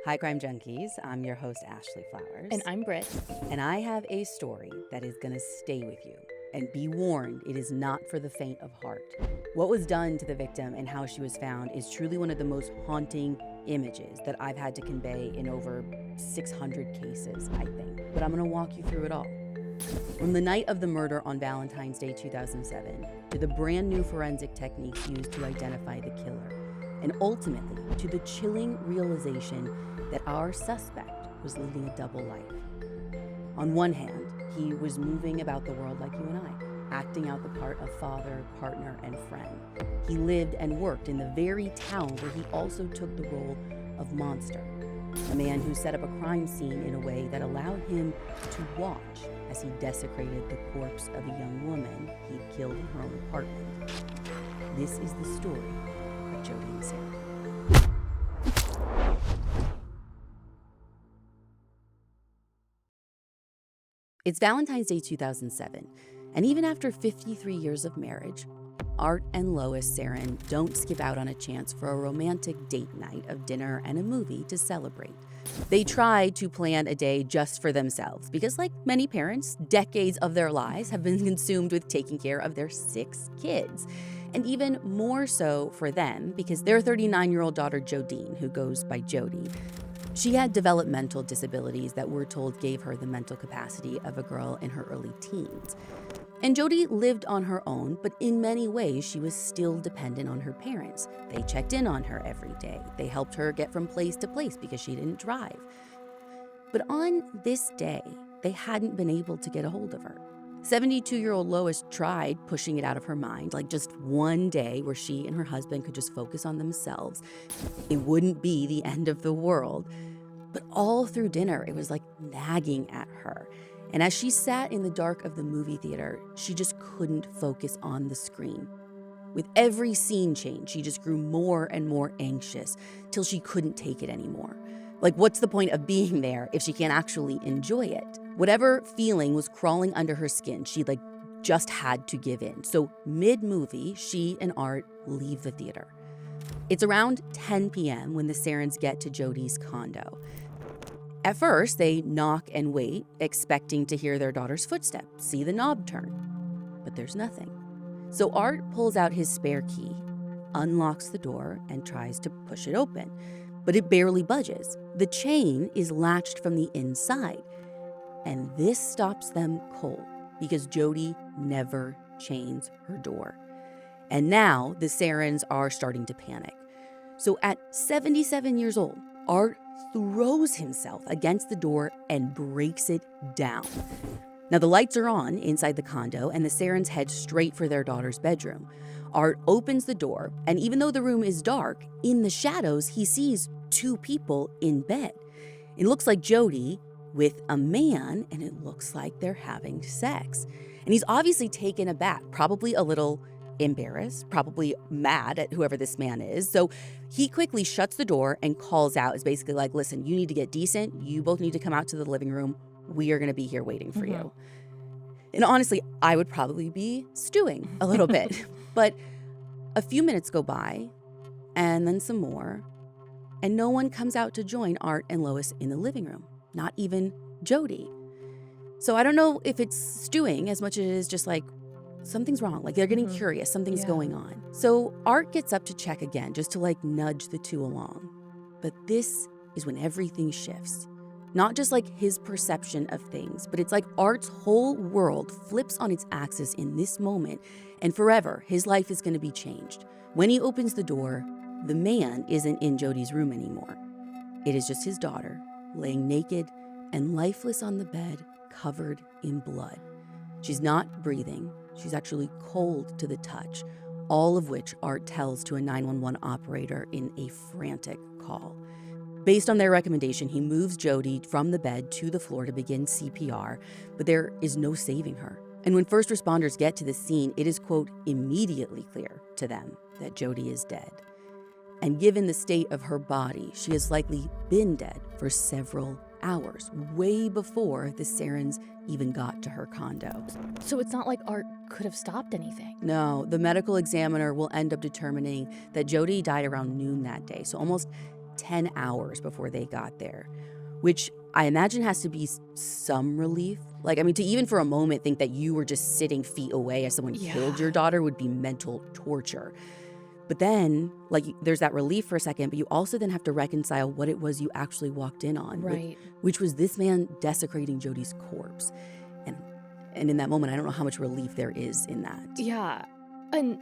Hi, Crime Junkies. I'm your host, Ashley Flowers. And I'm Britt. And I have a story that is going to stay with you. And be warned, it is not for the faint of heart. What was done to the victim and how she was found is truly one of the most haunting images that I've had to convey in over 600 cases, I think. But I'm going to walk you through it all. From the night of the murder on Valentine's Day 2007 to the brand new forensic techniques used to identify the killer, and ultimately to the chilling realization that our suspect was leading a double life. On one hand, he was moving about the world like you and I, acting out the part of father, partner, and friend. He lived and worked in the very town where he also took the role of monster, a man who set up a crime scene in a way that allowed him to watch as he desecrated the corpse of a young woman he'd killed in her own apartment. This is the story of Jodine Serrin. It's Valentine's Day 2007, and even after 53 years of marriage, Art and Lois Serrin don't skip out on a chance for a romantic date night of dinner and a movie to celebrate. They try to plan a day just for themselves because, like many parents, decades of their lives have been consumed with taking care of their 6 kids. And even more so for them because their 39-year-old daughter Jodine, who goes by Jody, she had developmental disabilities that we're told gave her the mental capacity of a girl in her early teens. And Jody lived on her own, but in many ways she was still dependent on her parents. They checked in on her every day. They helped her get from place to place because she didn't drive. But on this day, they hadn't been able to get a hold of her. 72-year-old Lois tried pushing it out of her mind, like just one day where she and her husband could just focus on themselves. It wouldn't be the end of the world. But all through dinner, it was like nagging at her. And as she sat in the dark of the movie theater, she just couldn't focus on the screen. With every scene change, she just grew more and more anxious till she couldn't take it anymore. Like, what's the point of being there if she can't actually enjoy it? Whatever feeling was crawling under her skin, she just had to give in. So mid-movie, she and Art leave the theater. It's around 10 p.m. when the Serrins get to Jody's condo. At first, they knock and wait, expecting to hear their daughter's footsteps, see the knob turn. But there's nothing. So Art pulls out his spare key, unlocks the door, and tries to push it open. But it barely budges. The chain is latched from the inside. And this stops them cold because Jody never chains her door. And now the Serrins are starting to panic. So at 77 years old, Art throws himself against the door and breaks it down. Now the lights are on inside the condo and the Serrins head straight for their daughter's bedroom. Art opens the door, and even though the room is dark, in the shadows he sees 2 people in bed. It looks like Jody with a man, and it looks like they're having sex. And he's obviously taken aback, probably a little embarrassed, probably mad at whoever this man is. So he quickly shuts the door and calls out. It's basically like, listen, you need to get decent. You both need to come out to the living room. We are going to be here waiting for you. And honestly, I would probably be stewing a little bit. But a few minutes go by, and then some more, and no one comes out to join Art and Lois in the living room. Not even Jody. So I don't know if it's stewing as much as it is just like, something's wrong. Like they're getting curious. Something's going on. So Art gets up to check again, just to nudge the 2 along. But this is when everything shifts. Not just his perception of things, but it's like Art's whole world flips on its axis in this moment, and forever his life is going to be changed. When he opens the door, the man isn't in Jody's room anymore. It is just his daughter, laying naked and lifeless on the bed, covered in blood. She's not breathing. She's actually cold to the touch, all of which Art tells to a 911 operator in a frantic call. Based on their recommendation, he moves Jody from the bed to the floor to begin CPR, but there is no saving her. And when first responders get to the scene, it is, quote, immediately clear to them that Jody is dead. And given the state of her body, she has likely been dead for several hours, way before the Serrins even got to her condo. So it's not like Art could have stopped anything. No, the medical examiner will end up determining that Jody died around noon that day, so almost 10 hours before they got there, which I imagine has to be some relief. Like, I mean, to even for a moment think that you were just sitting feet away as someone killed your daughter would be mental torture. But then, like, there's that relief for a second, but you also then have to reconcile what it was you actually walked in on, Right. which was this man desecrating Jodi's corpse. And in that moment, I don't know how much relief there is in that. Yeah. And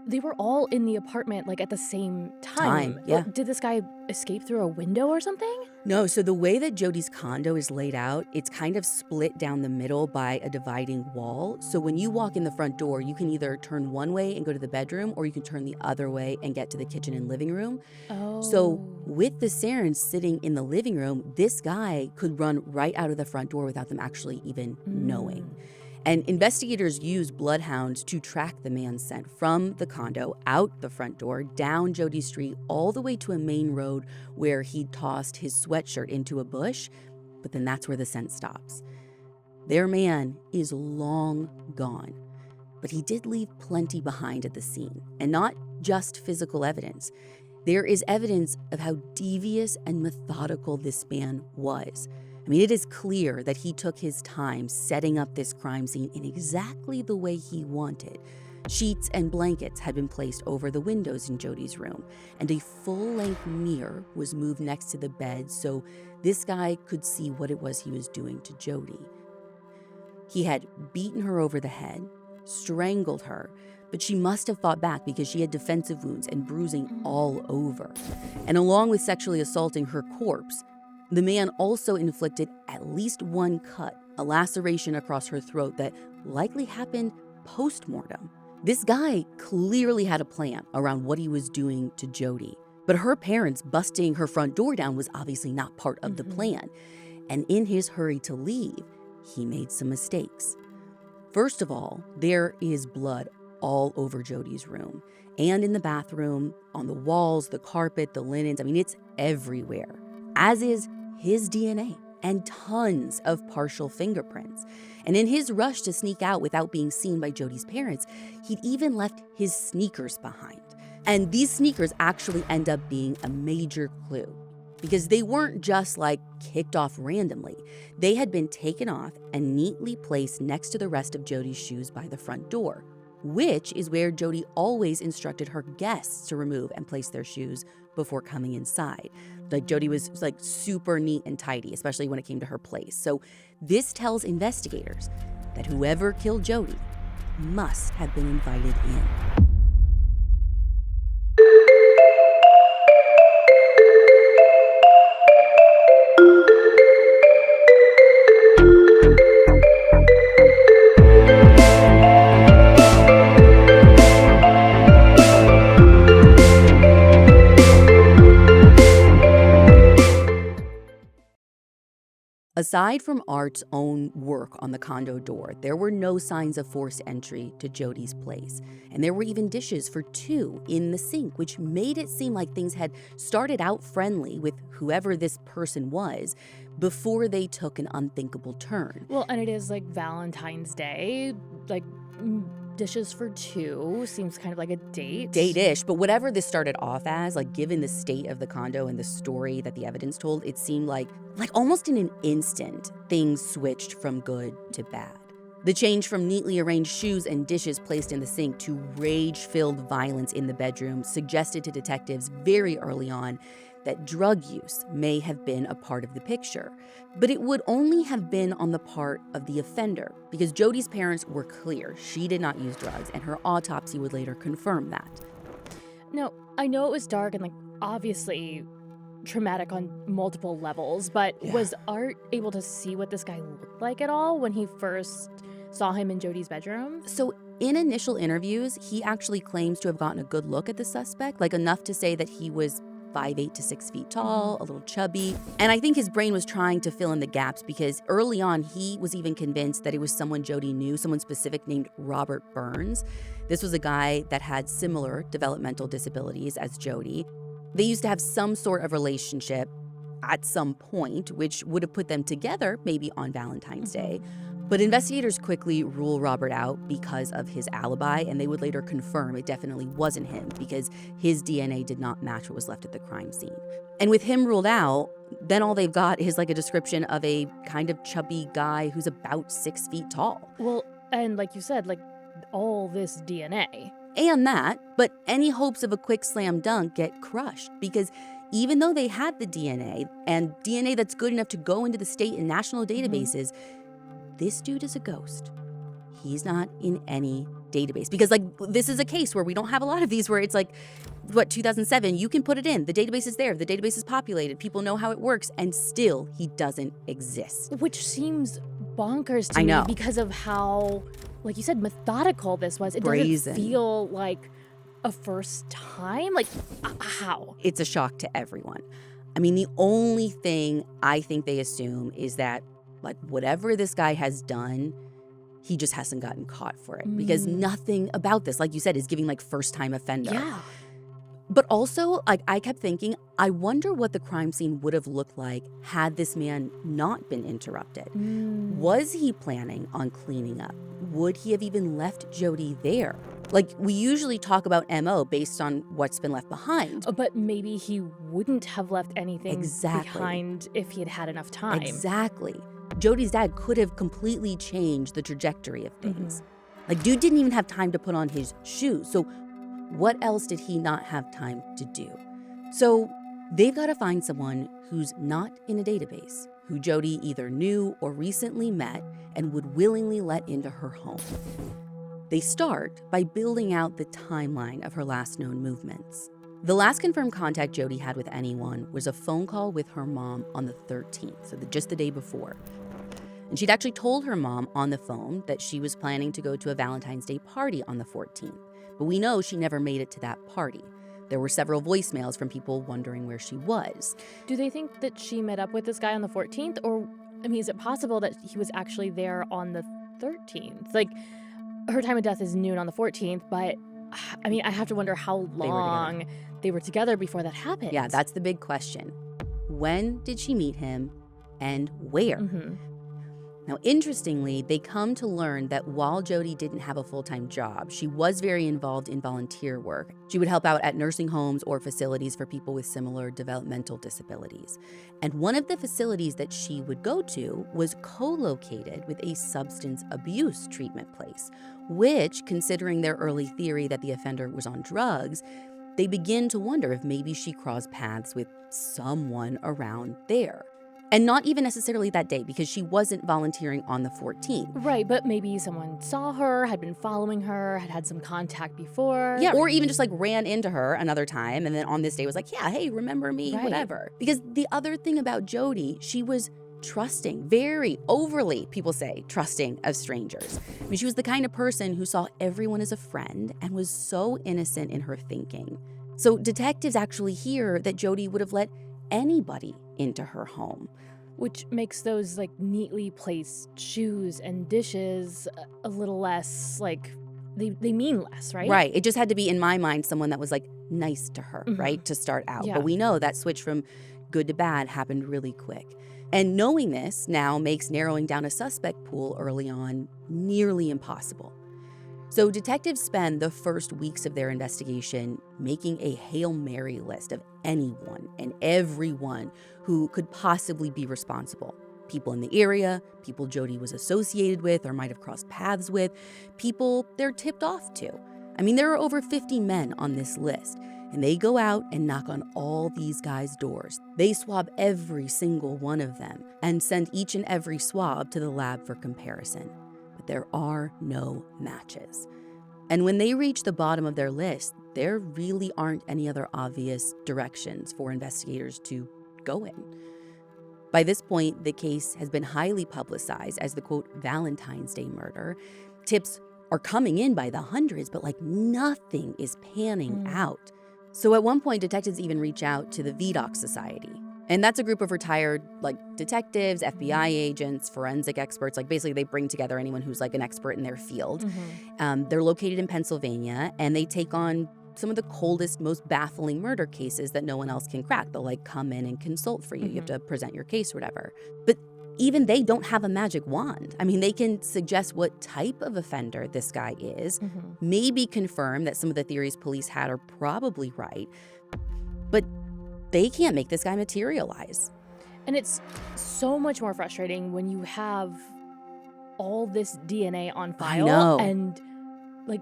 they were all in the apartment, like, at the same time. Yeah. Did this guy escape through a window or something? No, so the way that Jodi's condo is laid out, it's kind of split down the middle by a dividing wall. So when you walk in the front door, you can either turn one way and go to the bedroom, or you can turn the other way and get to the kitchen and living room. Oh. So with the Serrins sitting in the living room, this guy could run right out of the front door without them actually even knowing. And investigators used bloodhounds to track the man's scent from the condo, out the front door, down Jodi Street, all the way to a main road where he tossed his sweatshirt into a bush. But then that's where the scent stops. Their man is long gone, but he did leave plenty behind at the scene, and not just physical evidence. There is evidence of how devious and methodical this man was. I mean, it is clear that he took his time setting up this crime scene in exactly the way he wanted. Sheets and blankets had been placed over the windows in Jodi's room, and a full-length mirror was moved next to the bed so this guy could see what it was he was doing to Jodi. He had beaten her over the head, strangled her, but she must have fought back because she had defensive wounds and bruising all over. And along with sexually assaulting her corpse, the man also inflicted at least one cut, a laceration across her throat that likely happened post-mortem. This guy clearly had a plan around what he was doing to Jodi, but her parents busting her front door down was obviously not part of the plan. And in his hurry to leave, he made some mistakes. First of all, there is blood all over Jodi's room and in the bathroom, on the walls, the carpet, the linens. I mean, it's everywhere, as is his DNA and tons of partial fingerprints. And in his rush to sneak out without being seen by Jodi's parents, he'd even left his sneakers behind. And these sneakers actually end up being a major clue because they weren't just like kicked off randomly. They had been taken off and neatly placed next to the rest of Jodi's shoes by the front door, which is where Jodi always instructed her guests to remove and place their shoes before coming inside. Like, Jodi was like super neat and tidy, especially when it came to her place. So this tells investigators that whoever killed Jodi must have been invited in. Aside from Art's own work on the condo door, there were no signs of forced entry to Jodi's place. And there were even dishes for two in the sink, which made it seem like things had started out friendly with whoever this person was before they took an unthinkable turn. Well, and it is like Valentine's Day, like dishes for two seems kind of like a date. Date-ish, but whatever this started off as, like, given the state of the condo and the story that the evidence told, it seemed like almost in an instant, things switched from good to bad. The change from neatly arranged shoes and dishes placed in the sink to rage-filled violence in the bedroom suggested to detectives very early on that drug use may have been a part of the picture. But it would only have been on the part of the offender, because Jodi's parents were clear she did not use drugs, and her autopsy would later confirm that. No, I know it was dark and, like, obviously traumatic on multiple levels, but was Art able to see what this guy looked like at all when he first saw him in Jodi's bedroom? So in initial interviews, he actually claims to have gotten a good look at the suspect, like enough to say that he was 5'8" to 6 feet tall, a little chubby. And I think his brain was trying to fill in the gaps because early on, he was even convinced that it was someone Jodi knew, someone specific named Robert Burns. This was a guy that had similar developmental disabilities as Jodi. They used to have some sort of relationship at some point, which would have put them together maybe on Valentine's Day. But investigators quickly rule Robert out because of his alibi, and they would later confirm it definitely wasn't him because his DNA did not match what was left at the crime scene. And with him ruled out, then all they've got is like a description of a kind of chubby guy who's about 6 feet tall. Well, and like you said, like all this DNA. And that, but any hopes of a quick slam dunk get crushed because even though they had the DNA and DNA that's good enough to go into the state and national databases, this dude is a ghost. He's not in any database because like this is a case where we don't have a lot of these where it's like, 2007, you can put it in. The database is there. The database is populated. People know how it works. And still, he doesn't exist. Which seems bonkers to I know. me because of how, like you said, methodical this was. It Brazen. doesn't feel like a first time. Like, how? It's a shock to everyone. I mean, the only thing I think they assume is that, like, whatever this guy has done, he just hasn't gotten caught for it. Because nothing about this, like you said, is giving, like, first-time offender. Yeah. But also, like, I kept thinking, I wonder what the crime scene would have looked like had this man not been interrupted. Was he planning on cleaning up? Would he have even left Jodi there? Like, we usually talk about MO based on what's been left behind. But maybe he wouldn't have left anything Exactly. behind if he had had enough time. Exactly. Jodi's dad could have completely changed the trajectory of things. Like, dude didn't even have time to put on his shoes. So what else did he not have time to do? So they've got to find someone who's not in a database, who Jodi either knew or recently met and would willingly let into her home. They start by building out the timeline of her last known movements. The last confirmed contact Jodi had with anyone was a phone call with her mom on the 13th, so just the day before. And she'd actually told her mom on the phone that she was planning to go to a Valentine's Day party on the 14th. But we know she never made it to that party. There were several voicemails from people wondering where she was. Do they think that she met up with this guy on the 14th? Or, I mean, is it possible that he was actually there on the 13th? Like, her time of death is noon on the 14th, but, I mean, I have to wonder how long they were together before that happened. Yeah, that's the big question. When did she meet him and where? Now, interestingly, they come to learn that while Jodi didn't have a full-time job, she was very involved in volunteer work. She would help out at nursing homes or facilities for people with similar developmental disabilities. And one of the facilities that she would go to was co-located with a substance abuse treatment place, which, considering their early theory that the offender was on drugs, they begin to wonder if maybe she crossed paths with someone around there. And not even necessarily that day, because she wasn't volunteering on the 14th. Right, but maybe someone saw her, had been following her, had had some contact before. Yeah, or even just like ran into her another time and then on this day was like, yeah, hey, remember me, Right. whatever. Because the other thing about Jodi, she was trusting, very overly, people say, trusting of strangers. I mean, she was the kind of person who saw everyone as a friend and was so innocent in her thinking. So detectives actually hear that Jodi would have let anybody into her home. Which makes those like neatly placed shoes and dishes a little less like they mean less, right? Right. It just had to be, in my mind, someone that was like nice to her, right, to start out. Yeah. But we know that switch from good to bad happened really quick. And knowing this now makes narrowing down a suspect pool early on nearly impossible. So detectives spend the first weeks of their investigation making a Hail Mary list of anyone and everyone who could possibly be responsible. People in the area, people Jodi was associated with or might have crossed paths with, people they're tipped off to. I mean, there are over 50 men on this list, and they go out and knock on all these guys' doors. They swab every single one of them and send each and every swab to the lab for comparison. But there are no matches. And when they reach the bottom of their list, there really aren't any other obvious directions for investigators to go in. By this point, the case has been highly publicized as the, quote, Valentine's Day murder. Tips are coming in by the hundreds, but like nothing is panning out. So at one point, detectives even reach out to the VDOC Society. And that's a group of retired like detectives, FBI agents, forensic experts. Like basically they bring together anyone who's like an expert in their field. They're located in Pennsylvania, and they take on some of the coldest, most baffling murder cases that no one else can crack. They'll like come in and consult for you. You have to present your case or whatever. But even they don't have a magic wand. I mean, they can suggest what type of offender this guy is, maybe confirm that some of the theories police had are probably right, but they can't make this guy materialize. And it's so much more frustrating when you have all this DNA on file. I know. And like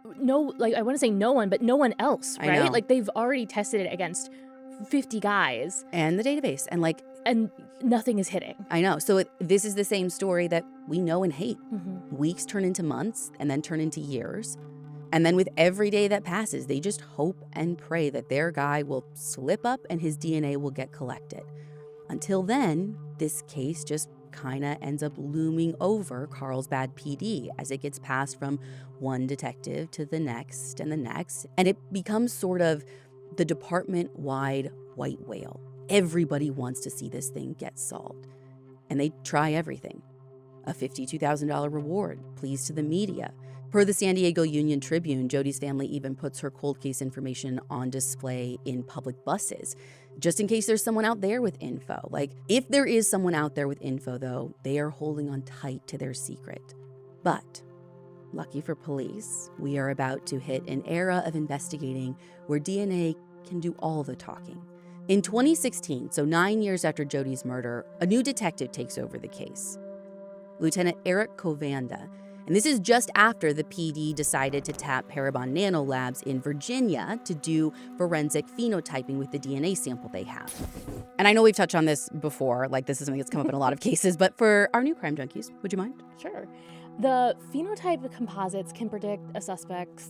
I want to say no one, but no one else, I right? know. Like they've already tested it against 50 guys. And the database. And nothing is hitting. I know. So this is the same story that we know and hate. Mm-hmm. Weeks turn into months and then turn into years. And then with every day that passes, they just hope and pray that their guy will slip up and his DNA will get collected. Until then, this case just kind of ends up looming over Carlsbad PD as it gets passed from one detective to the next. And it becomes sort of the department-wide white whale. Everybody wants to see this thing get solved. And they try everything. A $52,000 reward, pleas to the media. Per the San Diego Union Tribune, Jodi's family even puts her cold case information on display in public buses, just in case there's someone out there with info. Like, if there is someone out there with info, though, they are holding on tight to their secret. But, lucky for police, we are about to hit an era of investigating where DNA can do all the talking. In 2016, so 9 years after Jodi's murder, a new detective takes over the case, Lieutenant Eric Covanda. And this is just after the PD decided to tap Parabon Nanolabs in Virginia to do forensic phenotyping with the DNA sample they have. And I know we've touched on this before, like this is something that's come up in a lot of cases, but for our new crime junkies, would you mind? Sure. The phenotype of composites can predict a suspect's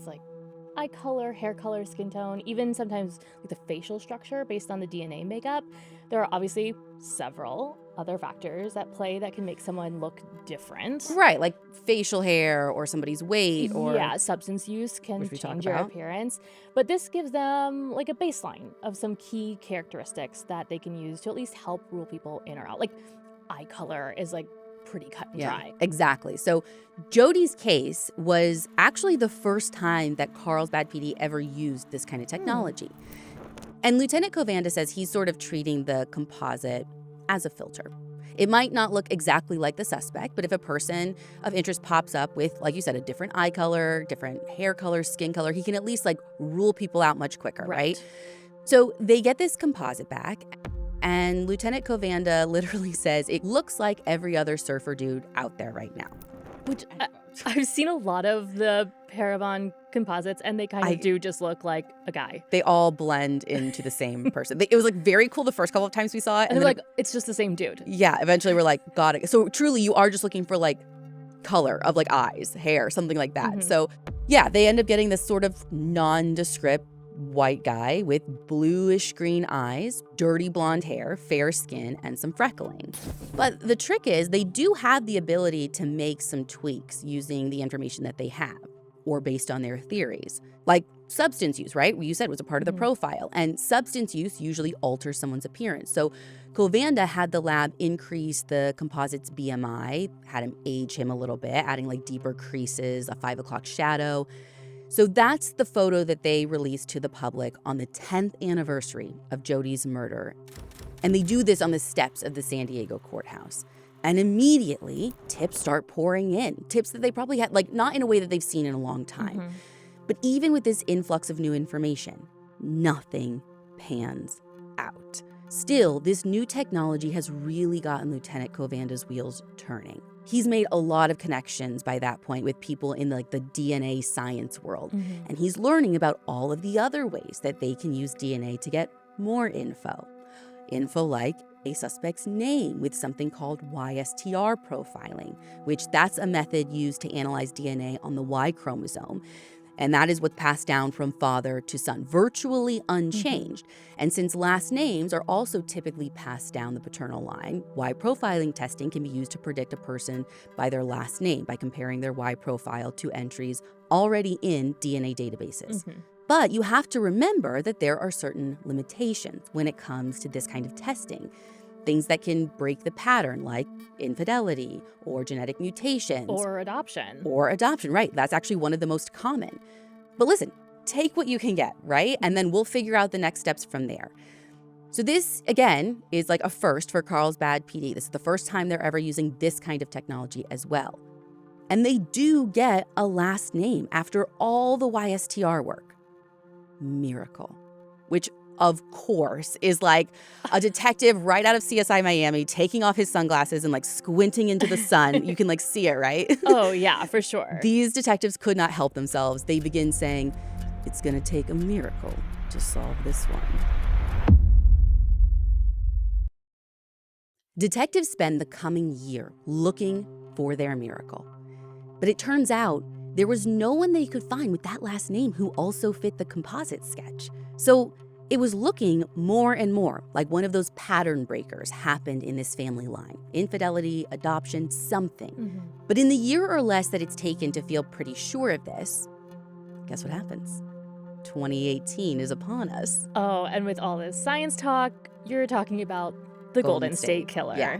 eye color, hair color, skin tone, even sometimes the facial structure based on the DNA makeup. There are obviously several other factors at play that can make someone look different. Right, like facial hair or somebody's weight or... Yeah, substance use can change your appearance. But this gives them a baseline of some key characteristics that they can use to at least help rule people in or out. Like eye color is pretty cut and dry. Exactly. So Jodi's case was actually the first time that Carlsbad PD ever used this kind of technology. And Lieutenant Covanda says he's sort of treating the composite as a filter. It might not look exactly like the suspect, but if a person of interest pops up with, like you said, a different eye color, different hair color, skin color, he can at least rule people out much quicker, right? So they get this composite back. And Lieutenant Covanda literally says it looks like every other surfer dude out there right now. Which I've seen a lot of the Parabon composites, and they kind of do just look like a guy. They all blend into the same person. It was very cool the first couple of times we saw it. And they're it's just the same dude. Yeah, eventually we're got it. So truly you are just looking for color of eyes, hair, something like that. So yeah, they end up getting this sort of nondescript white guy with bluish green eyes, dirty blonde hair, fair skin, and some freckling. But the trick is they do have the ability to make some tweaks using the information that they have or based on their theories. Like substance use, right? You said was a part of the profile, and substance use usually alters someone's appearance. So Covanda had the lab increase the composite's BMI, had him age him a little bit, adding deeper creases, a 5 o'clock shadow. So that's the photo that they released to the public on the 10th anniversary of Jodi's murder. And they do this on the steps of the San Diego courthouse. And immediately, tips start pouring in. Tips that they probably had, not in a way that they've seen in a long time. But even with this influx of new information, nothing pans out. Still, this new technology has really gotten Lieutenant Covanda's wheels turning. He's made a lot of connections by that point with people in the DNA science world. And he's learning about all of the other ways that they can use DNA to get more info. Info like a suspect's name with something called YSTR profiling, which that's a method used to analyze DNA on the Y chromosome. And that is what's passed down from father to son, virtually unchanged. And since last names are also typically passed down the paternal line, Y profiling testing can be used to predict a person by their last name by comparing their Y profile to entries already in DNA databases. But you have to remember that there are certain limitations when it comes to this kind of testing. Things that can break the pattern, like infidelity or genetic mutations. Or adoption. Right. That's actually one of the most common. But listen, take what you can get, right? And then we'll figure out the next steps from there. So this, again, is like a first for Carlsbad PD. This is the first time they're ever using this kind of technology as well. And they do get a last name after all the YSTR work. Miracle. Which, of course, is like a detective right out of CSI Miami taking off his sunglasses and like squinting into the sun. You can like see it, right? Oh, yeah, for sure. These detectives could not help themselves. They begin saying, it's going to take a miracle to solve this one. Detectives spend the coming year looking for their miracle. But it turns out there was no one they could find with that last name who also fit the composite sketch. So it was looking more and more like one of those pattern breakers happened in this family line. Infidelity, adoption, something. But in the year or less that it's taken to feel pretty sure of this, guess what happens? 2018 is upon us. Oh, and with all this science talk, you're talking about the Golden State Killer. Yeah.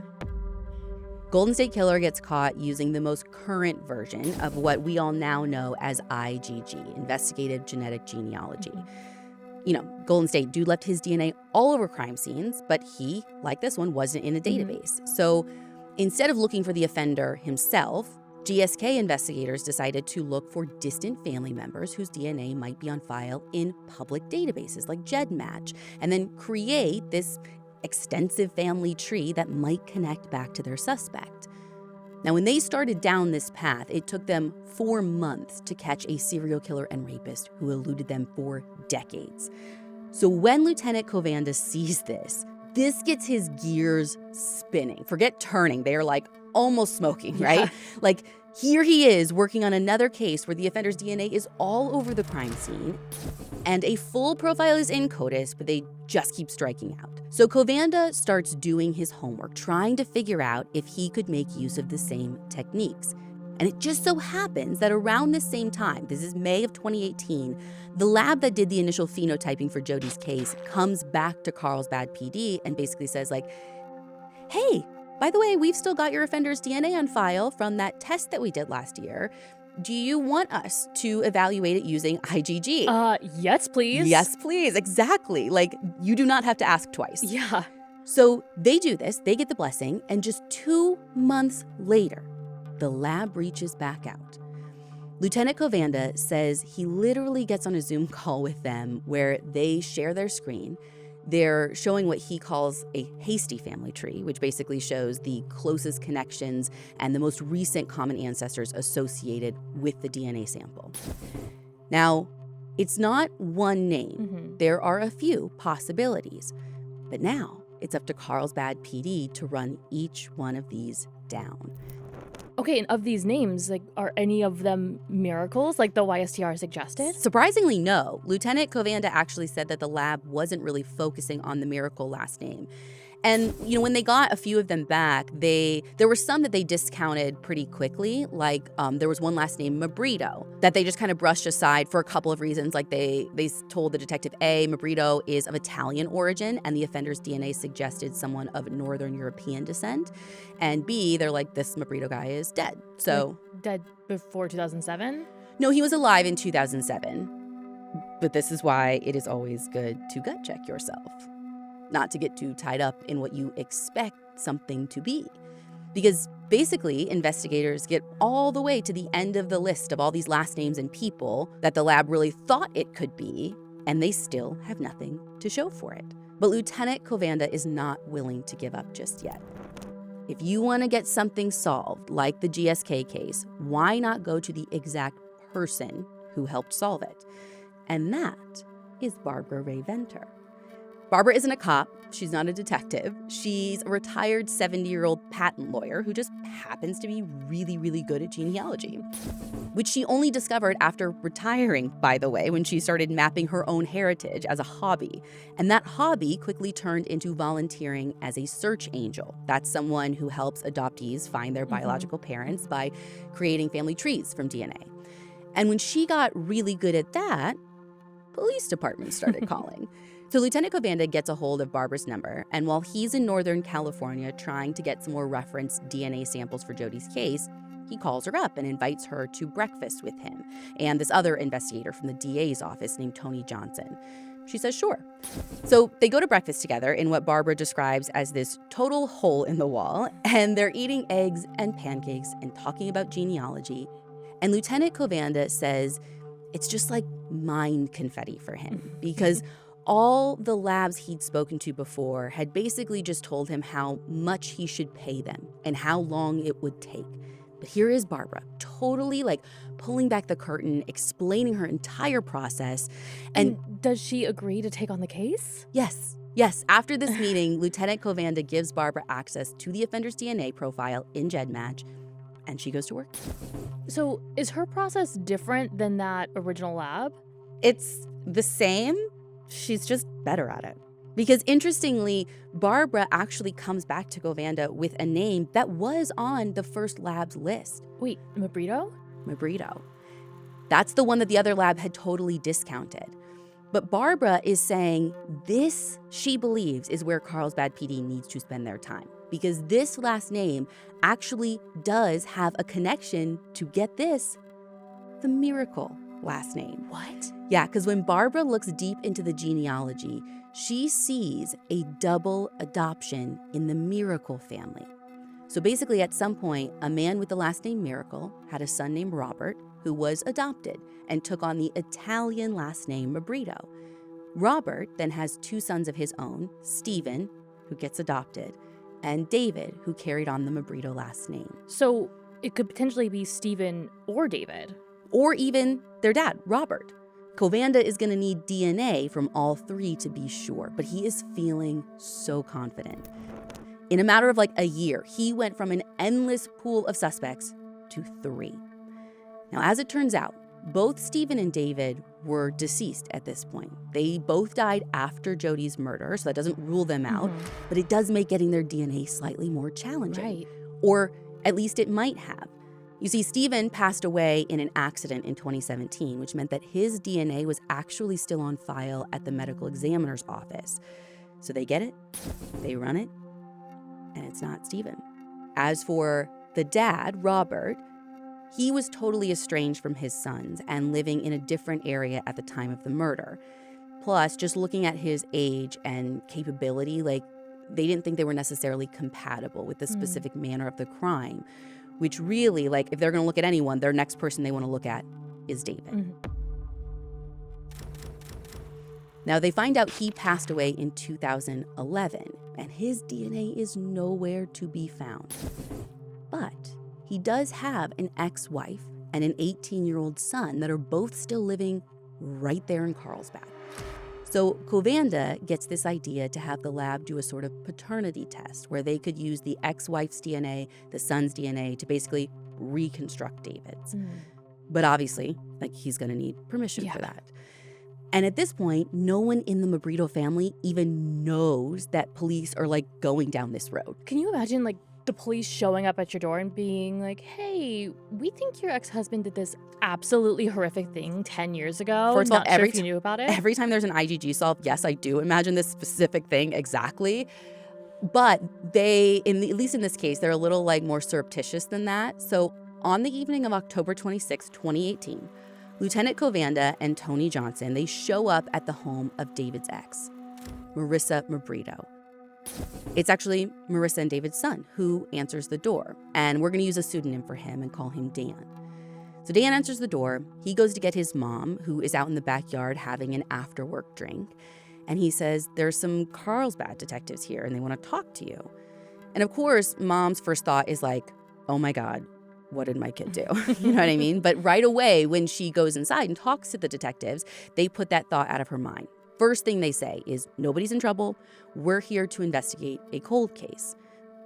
Golden State Killer gets caught using the most current version of what we all now know as IGG, Investigative Genetic Genealogy. You know, Golden State Dude left his DNA all over crime scenes, but he, like this one, wasn't in a database. So instead of looking for the offender himself, GSK investigators decided to look for distant family members whose DNA might be on file in public databases like GEDmatch, and then create this extensive family tree that might connect back to their suspect. Now, when they started down this path, it took them 4 months to catch a serial killer and rapist who eluded them for decades. So when Lieutenant Covanda sees this gets his gears spinning. Forget turning, they are like almost smoking, right? Like, here he is working on another case where the offender's DNA is all over the crime scene, and a full profile is in CODIS, but they just keep striking out. So Covanda starts doing his homework, trying to figure out if he could make use of the same techniques. And it just so happens that around the same time, this is May of 2018, the lab that did the initial phenotyping for Jody's case comes back to Carlsbad PD and basically says like, hey, by the way, we've still got your offender's DNA on file from that test that we did last year. Do you want us to evaluate it using IgG? Yes, please. Yes, please. Exactly. Like, you do not have to ask twice. Yeah. So they do this, they get the blessing, and just 2 months later, the lab reaches back out. Lieutenant Covanda says he literally gets on a Zoom call with them where they share their screen. They're showing what he calls a hasty family tree, which basically shows the closest connections and the most recent common ancestors associated with the DNA sample. Now, it's not one name. There are a few possibilities. But now it's up to Carlsbad PD to run each one of these down. Okay, and of these names, like, are any of them miracles, like the YSTR suggested? Surprisingly, no. Lieutenant Covanda actually said that the lab wasn't really focusing on the miracle last name. And, you know, when they got a few of them back, there were some that they discounted pretty quickly. Like, there was one last name, Mabrito, that they just kind of brushed aside for a couple of reasons. Like, they told the detective, A, Mabrito is of Italian origin, and the offender's DNA suggested someone of Northern European descent. And B, they're like, this Mabrito guy is dead. So, like, dead before 2007? No, he was alive in 2007. But this is why it is always good to gut check yourself. Not to get too tied up in what you expect something to be. Because basically, investigators get all the way to the end of the list of all these last names and people that the lab really thought it could be, and they still have nothing to show for it. But Lieutenant Covanda is not willing to give up just yet. If you want to get something solved, like the GSK case, why not go to the exact person who helped solve it? And that is Barbara Ray Venter. Barbara isn't a cop. She's not a detective. She's a retired 70-year-old patent lawyer who just happens to be really, really good at genealogy, which she only discovered after retiring, by the way, when she started mapping her own heritage as a hobby. And that hobby quickly turned into volunteering as a search angel. That's someone who helps adoptees find their biological parents by creating family trees from DNA. And when she got really good at that, police departments started calling. So Lieutenant Covanda gets a hold of Barbara's number, and while he's in Northern California trying to get some more reference DNA samples for Jody's case, he calls her up and invites her to breakfast with him and this other investigator from the DA's office named Tony Johnson. She says, sure. So they go to breakfast together in what Barbara describes as this total hole in the wall, and they're eating eggs and pancakes and talking about genealogy. And Lieutenant Covanda says it's just like mind confetti for him because all the labs he'd spoken to before had basically just told him how much he should pay them and how long it would take. But here is Barbara, totally like pulling back the curtain, explaining her entire process. And does she agree to take on the case? Yes. After this meeting, Lieutenant Covanda gives Barbara access to the offender's DNA profile in GEDmatch, and she goes to work. So is her process different than that original lab? It's the same. She's just better at it. Because interestingly, Barbara actually comes back to Covanda with a name that was on the first lab's list. Wait, Mabrito? Mabrito. That's the one that the other lab had totally discounted. But Barbara is saying this, she believes, is where Carlsbad PD needs to spend their time. Because this last name actually does have a connection to, get this, the Miracle last name. What? Yeah, because when Barbara looks deep into the genealogy, she sees a double adoption in the Miracle family. So basically, at some point, a man with the last name Miracle had a son named Robert who was adopted and took on the Italian last name Mabrito. Robert then has two sons of his own, Stephen, who gets adopted, and David, who carried on the Mabrito last name. So it could potentially be Stephen or David. Or even their dad, Robert. Covanda is going to need DNA from all three to be sure, but he is feeling so confident. In a matter of like a year, he went from an endless pool of suspects to 3. Now, as it turns out, both Stephen and David were deceased at this point. They both died after Jody's murder, so that doesn't rule them out, but it does make getting their DNA slightly more challenging. Right. Or at least it might have. You see, Stephen passed away in an accident in 2017, which meant that his DNA was actually still on file at the medical examiner's office. So they get it, they run it, and it's not Stephen. As for the dad, Robert, he was totally estranged from his sons and living in a different area at the time of the murder. Plus, just looking at his age and capability, like, they didn't think they were necessarily compatible with the specific manner of the crime, which really, like, if they're going to look at anyone, their next person they want to look at is David. Now, they find out he passed away in 2011, and his DNA is nowhere to be found. But he does have an ex-wife and an 18-year-old son that are both still living right there in Carlsbad. So Covanda gets this idea to have the lab do a sort of paternity test where they could use the ex-wife's DNA, the son's DNA, to basically reconstruct David's. But obviously, like, he's going to need permission for that. And at this point, no one in the Mabrito family even knows that police are, like, going down this road. Can you imagine, like, the police showing up at your door and being like, hey, we think your ex-husband did this absolutely horrific thing 10 years ago. First of all, Not sure if you knew about it. Every time there's an IGG solve, yes, I do imagine this specific thing exactly. But they, at least in this case, they're a little like more surreptitious than that. So on the evening of October 26, 2018, Lieutenant Covanda and Tony Johnson, they show up at the home of David's ex, Marissa Mabrito. It's actually Marissa and David's son who answers the door, and we're going to use a pseudonym for him and call him Dan. So Dan answers the door. He goes to get his mom, who is out in the backyard having an after-work drink, and he says, there's some Carlsbad detectives here, and they want to talk to you. And of course, mom's first thought is like, oh my God, what did my kid do? You know what I mean? But right away, when she goes inside and talks to the detectives, they put that thought out of her mind. First thing they say is, nobody's in trouble. We're here to investigate a cold case.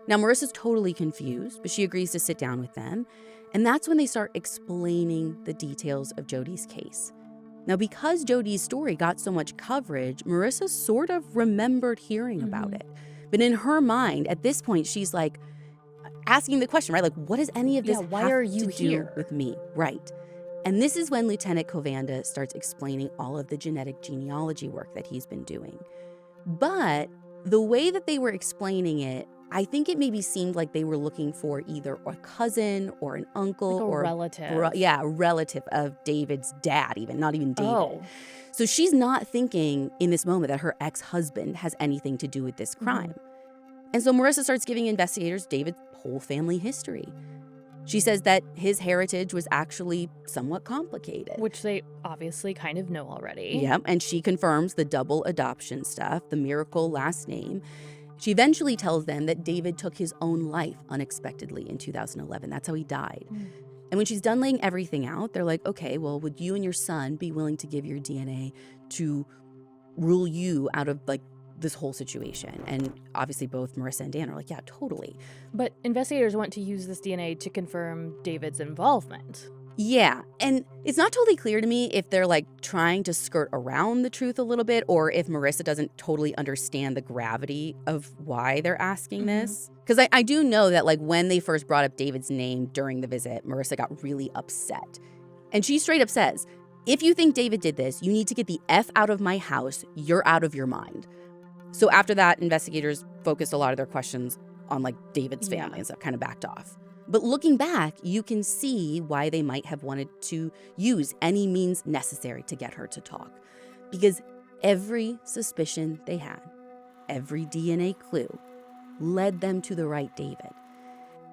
Now, Marissa's totally confused, but she agrees to sit down with them. And that's when they start explaining the details of Jody's case. Now, because Jody's story got so much coverage, Marissa sort of remembered hearing about it. But in her mind, at this point, she's like asking the question, right? Like, what does any of this why have are you to do here? with me? Right. And this is when Lieutenant Covanda starts explaining all of the genetic genealogy work that he's been doing. But the way that they were explaining it I think it maybe seemed like they were looking for either a cousin or an uncle Like a or relative. a relative of David's dad, even not even David. Oh. So she's not thinking in this moment that her ex-husband has anything to do with this crime. And so Marissa starts giving investigators David's whole family history. She says that his heritage was actually somewhat complicated. Which they obviously kind of know already. Yep, and she confirms the double adoption stuff, the miracle last name. She eventually tells them that David took his own life unexpectedly in 2011. That's how he died. And when she's done laying everything out, they're like, okay, well, would you and your son be willing to give your DNA to rule you out of like this whole situation? And obviously both Marissa and Dan are like, yeah, totally. But investigators want to use this DNA to confirm David's involvement. Yeah, and it's not totally clear to me if they're like trying to skirt around the truth a little bit or if Marissa doesn't totally understand the gravity of why they're asking this. Because I do know that like when they first brought up David's name during the visit, Marissa got really upset. And she straight up says, if you think David did this, you need to get the F out of my house. You're out of your mind. So after that, investigators focused a lot of their questions on like David's family and stuff, kind of backed off. But looking back, you can see why they might have wanted to use any means necessary to get her to talk. Because every suspicion they had, every DNA clue, led them to the right David.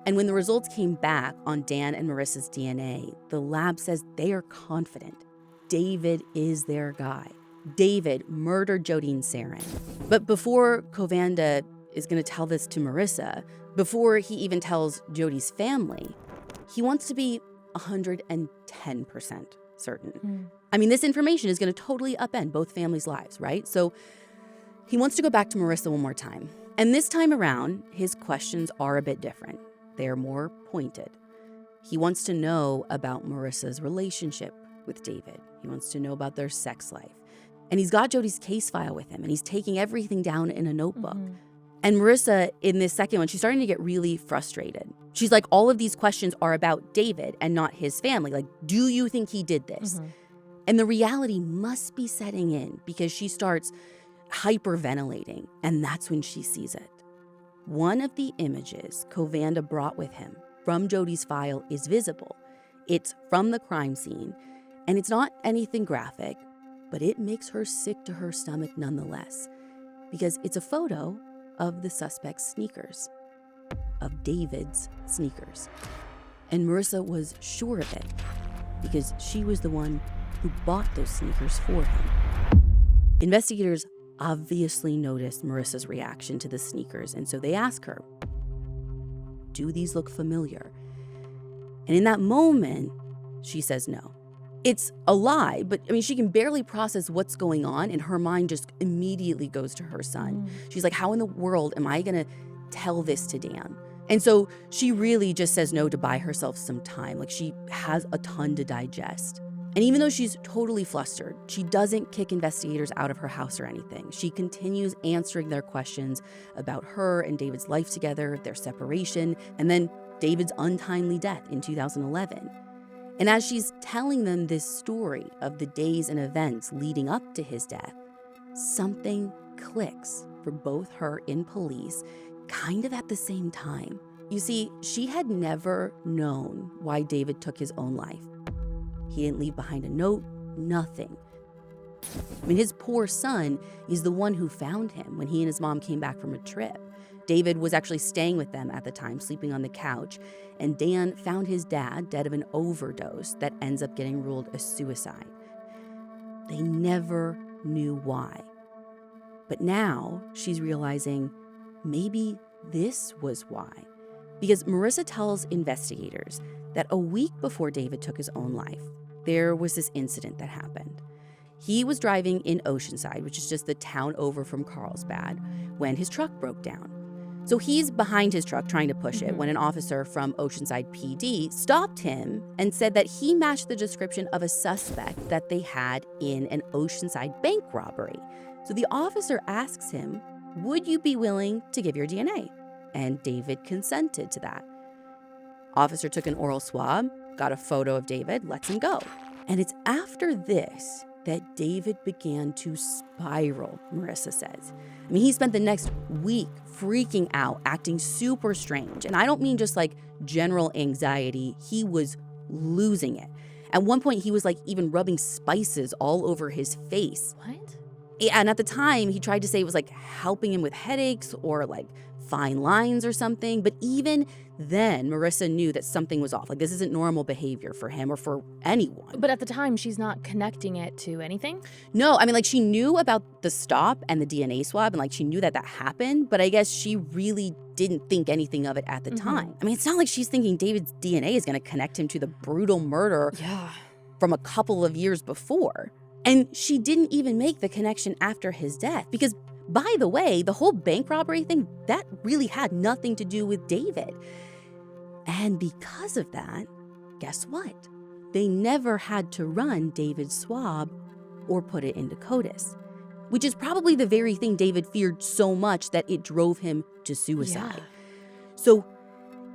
And when the results came back on Dan and Marissa's DNA, the lab says they are confident David is their guy. David murdered Jodine Serrin. But before Covanda is going to tell this to Marissa, before he even tells Jody's family, he wants to be 110% certain. I mean, this information is going to totally upend both families' lives, right? So he wants to go back to Marissa one more time. And this time around, his questions are a bit different. They're more pointed. He wants to know about Marissa's relationship with David. He wants to know about their sex life. And he's got Jody's case file with him, and he's taking everything down in a notebook. And Marissa, in this second one, she's starting to get really frustrated. She's like, all of these questions are about David and not his family. Like, do you think he did this? And the reality must be setting in because she starts hyperventilating, and that's when she sees it. One of the images Covanda brought with him from Jody's file is visible. It's from the crime scene, and it's not anything graphic, but it makes her sick to her stomach nonetheless, because it's a photo of the suspect's sneakers, of David's sneakers. And Marissa was sure of it because she was the one who bought those sneakers for him. Investigators obviously noticed Marissa's reaction to the sneakers, and so they ask her, do these look familiar? And in that moment, she says no. It's a lie, but I mean, she can barely process what's going on, and her mind just immediately goes to her son. She's like, how in the world am I gonna tell this to Dan? And so she really just says no to buy herself some time. Like, she has a ton to digest. And even though she's totally flustered, she doesn't kick investigators out of her house or anything. She continues answering their questions about her and David's life together, their separation, and then David's untimely death in 2011. And as she's telling them this story of the days and events leading up to his death, something clicks for both her and police kind of at the same time. You see, she had never known why David took his own life. He didn't leave behind a note, nothing. I mean, his poor son is the one who found him when he and his mom came back from a trip. David was actually staying with them at the time, sleeping on the couch, and Dan found his dad dead of an overdose that ends up getting ruled a suicide. They never knew why. But now she's realizing maybe this was why. Because Marissa tells investigators that a week before David took his own life, there was this incident that happened. He was driving in Oceanside, which is just the town over from Carlsbad, when his truck broke down. So he's behind his truck trying to push it when an officer from Oceanside PD stopped him and said that he matched the description of a suspect that they had in an Oceanside bank robbery. So the officer asks him, would you be willing to give your DNA? And David consented to that. Officer took an oral swab, got a photo of David, lets him go. And it's after this that David began to spiral, Marissa says. I mean, he spent the next week freaking out, acting super strange. And I don't mean just like general anxiety. He was losing it. At one point, he was like even rubbing spices all over his face. What? And at the time, he tried to say it was like helping him with headaches or like fine lines or something. But even then, Marissa knew that something was off. Like, this isn't normal behavior for him or for anyone. But at the time, she's not connecting it to anything? No, I mean, like, she knew about the stop and the DNA swab, and like, she knew that that happened. But I guess she really didn't think anything of it at the time. I mean, it's not like she's thinking David's DNA is going to connect him to the brutal murder from a couple of years before. And she didn't even make the connection after his death because, by the way, the whole bank robbery thing, that really had nothing to do with David. And because of that, guess what? They never had to run David's swab or put it into CODIS, which is probably the very thing David feared so much that it drove him to suicide. So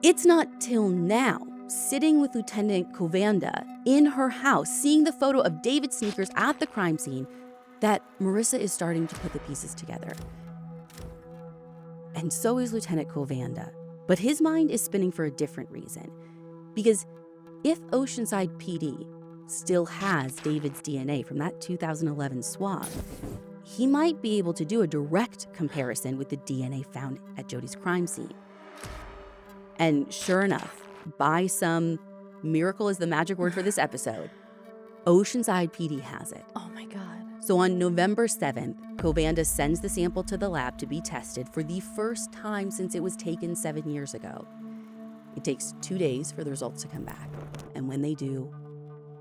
it's not till now, sitting with Lieutenant Covanda in her house, seeing the photo of David's sneakers at the crime scene, that Marissa is starting to put the pieces together. And so is Lieutenant Covanda. But his mind is spinning for a different reason. Because if Oceanside PD still has David's DNA from that 2011 swab, he might be able to do a direct comparison with the DNA found at Jodi's crime scene. And sure enough, by some miracle is the magic word for this episode, Oceanside PD has it. Oh my God. So on November 7th, Covanda sends the sample to the lab to be tested for the first time since it was taken 7 years ago. It takes 2 days for the results to come back. And when they do,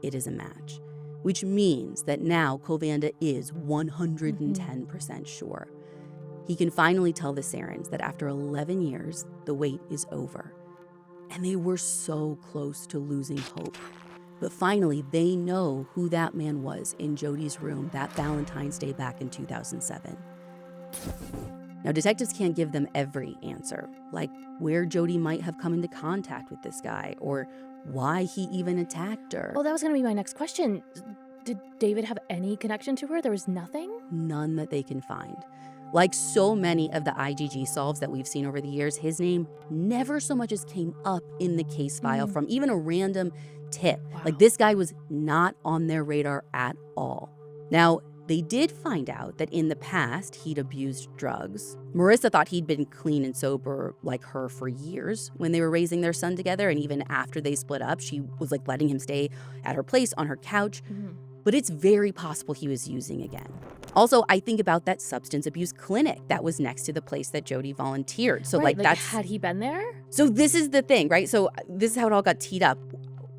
it is a match, which means that now Covanda is 110% sure. He can finally tell the Serrins that after 11 years, the wait is over. And they were so close to losing hope. But finally, they know who that man was in Jodi's room that Valentine's Day back in 2007. Now, detectives can't give them every answer, like where Jodi might have come into contact with this guy or why he even attacked her. Well, that was going to be my next question. Did David have any connection to her? There was nothing? None that they can find. Like so many of the IGG solves that we've seen over the years, his name never so much as came up in the case file from even a random tip. Wow. Like, this guy was not on their radar at all. Now, they did find out that in the past he'd abused drugs. Marissa thought he'd been clean and sober like her for years when they were raising their son together, and even after they split up, she was like letting him stay at her place on her couch. But it's very possible he was using again. Also, I think about that substance abuse clinic that was next to the place that Jodi volunteered. So right, like that's had he been there? So this is the thing, right? So this is how it all got teed up.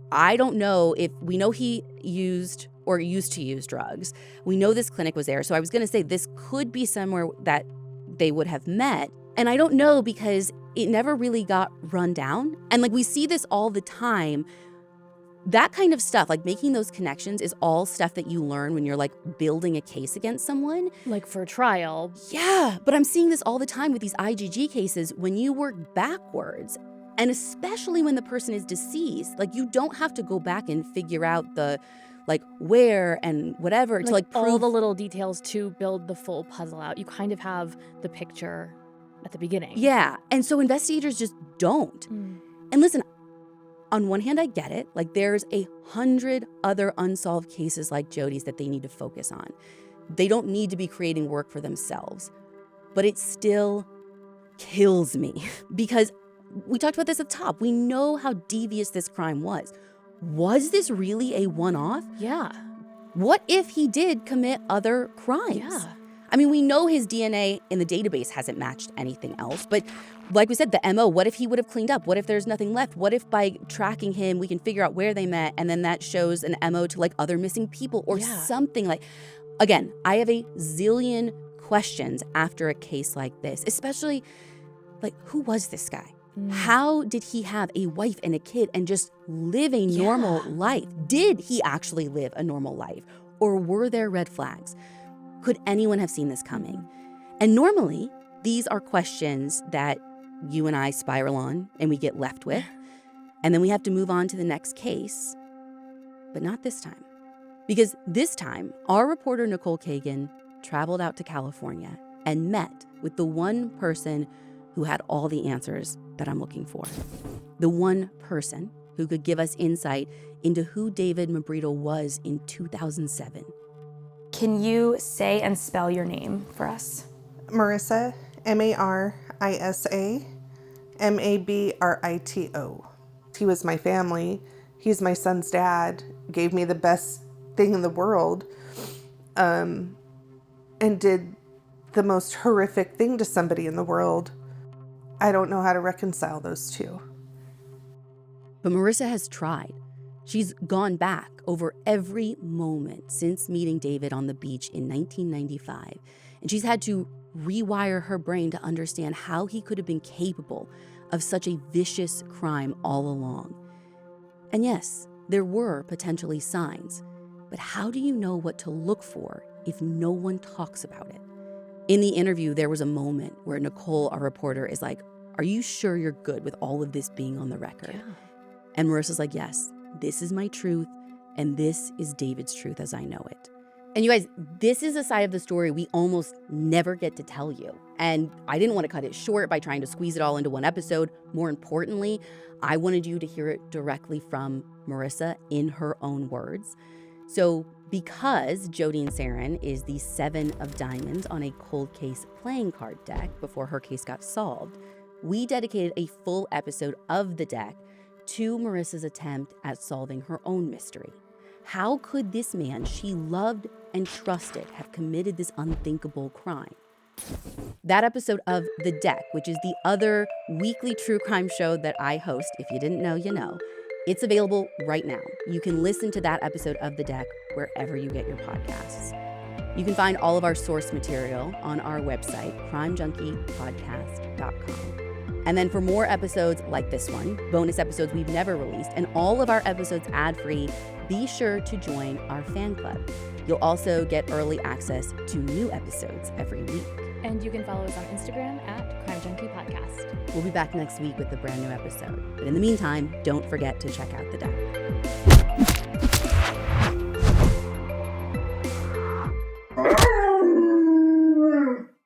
I don't know if we know he used or used to use drugs. We know this clinic was there. So I was going to say this could be somewhere that they would have met. And I don't know because it never really got run down. And like we see this all the time. That kind of stuff, like making those connections, is all stuff that you learn when you're like building a case against someone. Like for trial. Yeah, but I'm seeing this all the time with these IGG cases when you work backwards. And especially when the person is deceased, like you don't have to go back and figure out the like where and whatever to like prove all the little details to build the full puzzle out. You kind of have the picture at the beginning. Yeah, and so investigators just don't. And listen, on one hand, I get it. Like there's 100 other unsolved cases like Jodi's that they need to focus on. They don't need to be creating work for themselves. But it still kills me because we talked about this at the top. We know how devious this crime was. Was this really a one-off? Yeah. What if he did commit other crimes? Yeah. I mean, we know his DNA in the database hasn't matched anything else, but like we said, the MO, what if he would have cleaned up? What if there's nothing left? What if by tracking him, we can figure out where they met and then that shows an MO to like other missing people or something like, again, I have a zillion questions after a case like this, especially like, who was this guy? How did he have a wife and a kid and just live a normal life? Did he actually live a normal life? Or were there red flags? Could anyone have seen this coming? And normally, these are questions that you and I spiral on and we get left with. And then we have to move on to the next case. But not this time. Because this time, our reporter Nicole Kagan traveled out to California and met with the one person who had all the answers that I'm looking for. The one person who could give us insight into who David Mabrito was in 2007. Can you say and spell your name for us? Marissa, Marisa, Mabrito. He was my family. He's my son's dad, gave me the best thing in the world, and did the most horrific thing to somebody in the world. I don't know how to reconcile those two. But Marissa has tried. She's gone back over every moment since meeting David on the beach in 1995, and she's had to rewire her brain to understand how he could have been capable of such a vicious crime all along. And yes, there were potentially signs, but how do you know what to look for if no one talks about it? In the interview, there was a moment where Nicole, our reporter, is like, "Are you sure you're good with all of this being on the record?" Yeah. And Marissa's like, "Yes, this is my truth, and this is David's truth as I know it." And you guys, this is a side of the story we almost never get to tell you. And I didn't want to cut it short by trying to squeeze it all into one episode. More importantly, I wanted you to hear it directly from Marissa in her own words. So because Jodine Serrin is the 7 of diamonds on a cold case playing card deck before her case got solved, we dedicated a full episode of the deck to Marissa's attempt at solving her own mystery. How could this man she loved and trusted have committed this unthinkable crime? That episode of The Deck, which is the other weekly true crime show that I host, if you didn't know, you know, it's available right now. You can listen to that episode of The Deck wherever you get your podcasts. You can find all of our source material on our website, crimejunkiepodcast.com. And then for more episodes like this one, bonus episodes we've never released, and all of our episodes ad-free, be sure to join our fan club. You'll also get early access to new episodes every week. And you can follow us on Instagram at Crime Junkie Podcast. We'll be back next week with a brand new episode. But in the meantime, don't forget to check out The Deck.